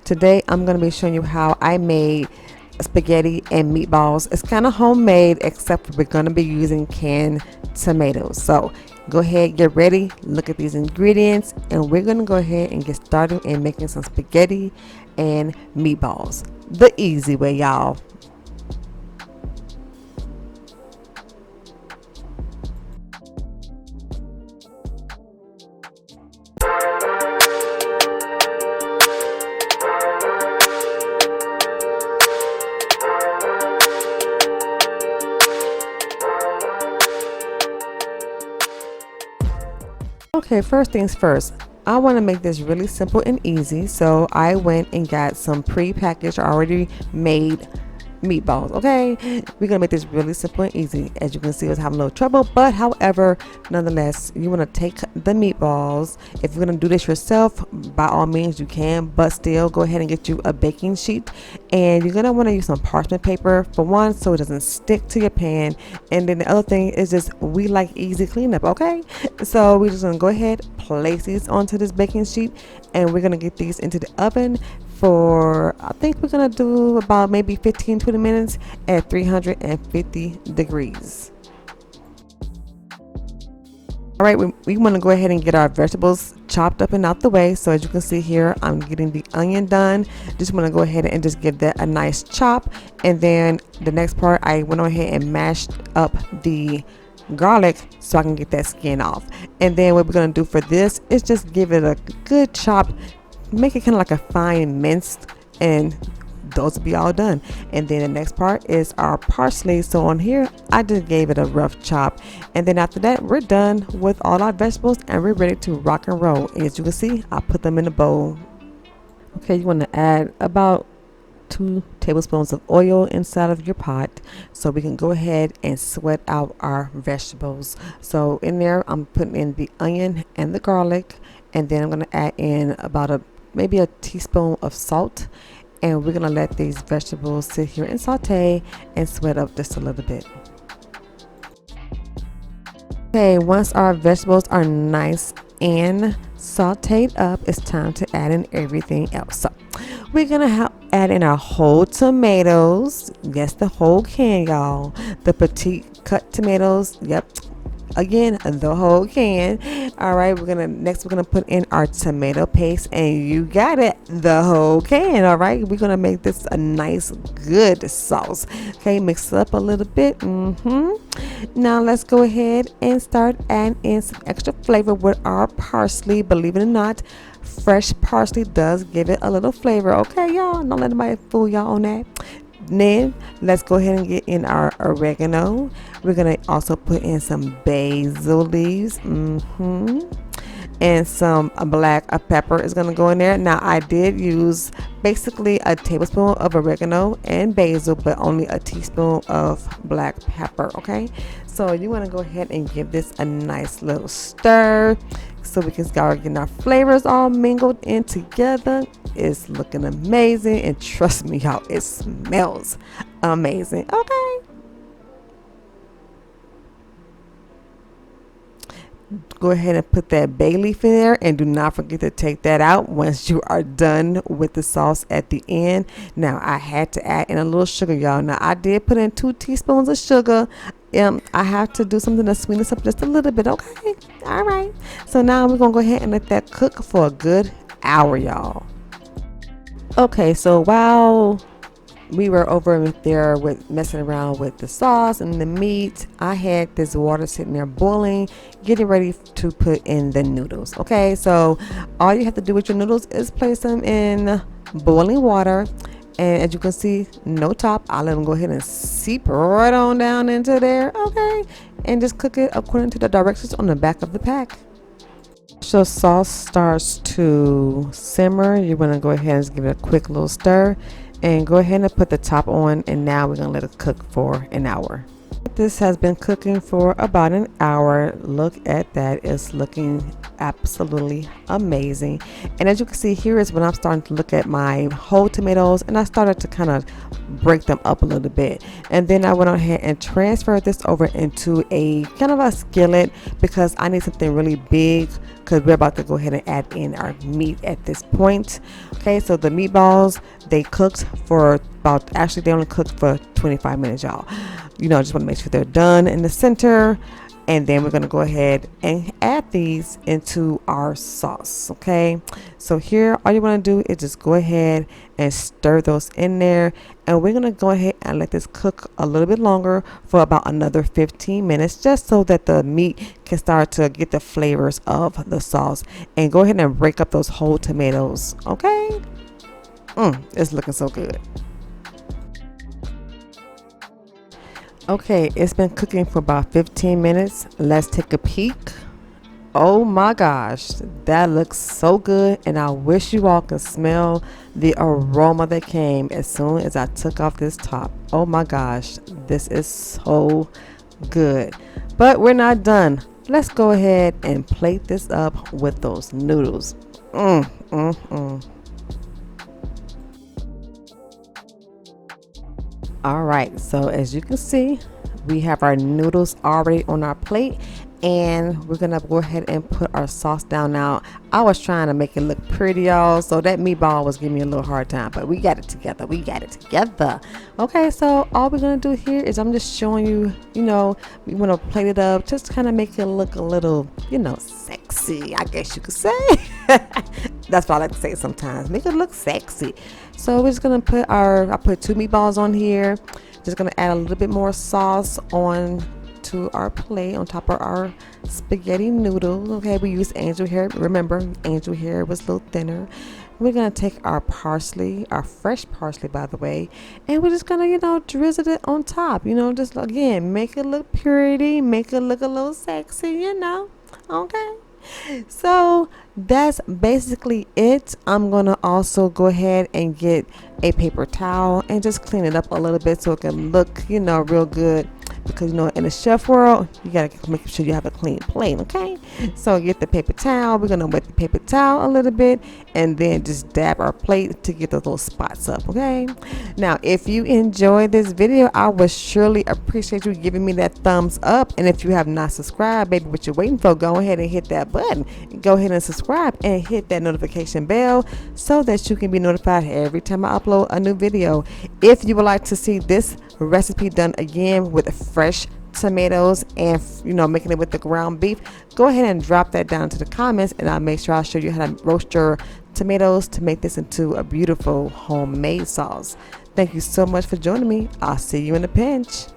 Today I'm going to be showing you how I made spaghetti and meatballs. It's kind of homemade, except we're going to be using canned tomatoes. So go ahead, get ready, look at these ingredients, and we're going to go ahead and get started in making some spaghetti and meatballs the easy way, y'all. Okay, first things first, I want to make this really simple and easy, so I went and got some pre-packaged, already made meatballs. Okay, we're gonna make this really simple and easy. As you can see, I was having a little trouble, but however, nonetheless, you want to take the meatballs. If you're gonna do this yourself, by all means you can, but still go ahead and get you a baking sheet, and you're gonna want to use some parchment paper for one, so it doesn't stick to your pan. And then the other thing is just, we like easy cleanup. Okay, so we're just gonna go ahead, place these onto this baking sheet, and we're gonna get these into the oven for, I think we're gonna do about maybe 15-20 minutes at 350 degrees. All right, we want to go ahead and get our vegetables chopped up and out the way. So as you can see here, I'm getting the onion done. Just want to go ahead and just give that a nice chop, and then the next part, I went on ahead and mashed up the garlic so I can get that skin off. And then what we're gonna do for this is just give it a good chop, make it kind of like a fine minced, and those will be all done. And then the next part is our parsley. So on here I just gave it a rough chop, and then after that we're done with all our vegetables and we're ready to rock and roll. And as you can see, I put them in a bowl. Okay, you want to add about 2 tablespoons of oil inside of your pot so we can go ahead and sweat out our vegetables. So in there I'm putting in the onion and the garlic, and then I'm going to add in about maybe a teaspoon of salt, and we're going to let these vegetables sit here and saute and sweat up just a little bit. Okay, once our vegetables are nice and sauteed up, it's time to add in everything else. So we're gonna add in our whole tomatoes. Yes, the whole can, y'all. The petite cut tomatoes. Yep, again, the whole can. All right, we're gonna put in our tomato paste, and you got it, the whole can. All right, we're gonna make this a nice good sauce. Okay, mix it up a little bit. Now let's go ahead and start adding in some extra flavor with our parsley. Believe it or not, fresh parsley does give it a little flavor. Okay, y'all, don't let anybody fool y'all on that. Then let's go ahead and get in our oregano. We're gonna also put in some basil leaves, and some black pepper is gonna go in there. Now I did use basically a tablespoon of oregano and basil, but only a teaspoon of black pepper. Okay, so you want to go ahead and give this a nice little stir so we can start getting our flavors all mingled in together. It's looking amazing, and trust me, y'all, it smells amazing. Okay, go ahead and put that bay leaf in there, and do not forget to take that out once you are done with the sauce at the end. Now I had to add in a little sugar, y'all. Now I did put in 2 teaspoons of sugar. I have to do something to sweeten this up just a little bit. Okay, all right, so now we're gonna go ahead and let that cook for a good hour, y'all. Okay, so while we were over there with messing around with the sauce and the meat, I had this water sitting there boiling, getting ready to put in the noodles. Okay, so all you have to do with your noodles is place them in boiling water, and as you can see, no top. I let them go ahead and seep right on down into there. Okay, and just cook it according to the directions on the back of the pack. So sauce starts to simmer, you want to go ahead and just give it a quick little stir, and go ahead and put the top on, and now we're gonna let it cook for an hour. This has been cooking for about an hour. Look at that, it's looking absolutely amazing. And as you can see, here is when I'm starting to look at my whole tomatoes, and I started to kind of break them up a little bit. And then I went on ahead and transferred this over into a kind of a skillet because I need something really big, because we're about to go ahead and add in our meat at this point. Okay, so the meatballs, they cooked for about, actually they only cooked for 25 minutes, y'all. Just want to make sure they're done in the center. And then we're going to go ahead and add these into our sauce. Okay, so here all you want to do is just go ahead and stir those in there, and we're going to go ahead and let this cook a little bit longer for about another 15 minutes, just so that the meat can start to get the flavors of the sauce. And go ahead and break up those whole tomatoes. Okay, it's looking so good. Okay, it's been cooking for about 15 minutes. Let's take a peek. Oh my gosh, that looks so good, and I wish you all could smell the aroma that came as soon as I took off this top. Oh my gosh, this is so good. But we're not done. Let's go ahead and plate this up with those noodles. All right, so as you can see, we have our noodles already on our plate, and we're gonna go ahead and put our sauce down. Now, I was trying to make it look pretty, y'all, so that meatball was giving me a little hard time, but we got it together. Okay, so all we're gonna do here is I'm just showing you, we want to plate it up, just kind of make it look a little, sexy, I guess you could say. That's what I like to say sometimes, make it look sexy. So we're just gonna put I put 2 meatballs on here. Just gonna add a little bit more sauce on to our plate on top of our spaghetti noodles. Okay, we use angel hair. Remember, angel hair was a little thinner. We're gonna take our parsley, our fresh parsley, by the way, and we're just gonna, drizzle it on top. Just again, make it look pretty, make it look a little sexy. Okay. So that's basically it. I'm gonna also go ahead and get a paper towel and just clean it up a little bit so it can look, real good. Because in the chef world, you gotta make sure you have a clean plate. Okay, so get the paper towel. We're gonna wet the paper towel a little bit, and then just dab our plate to get those little spots up. Okay, now if you enjoyed this video, I would surely appreciate you giving me that thumbs up. And if you have not subscribed, baby, what you're waiting for, go ahead and hit that button. Go ahead and subscribe and hit that notification bell so that you can be notified every time I upload a new video. If you would like to see this recipe done again with fresh tomatoes and making it with the ground beef, go ahead and drop that down to the comments, and I'll make sure I'll show you how to roast your tomatoes to make this into a beautiful homemade sauce. Thank you so much for joining me. I'll see you in a pinch.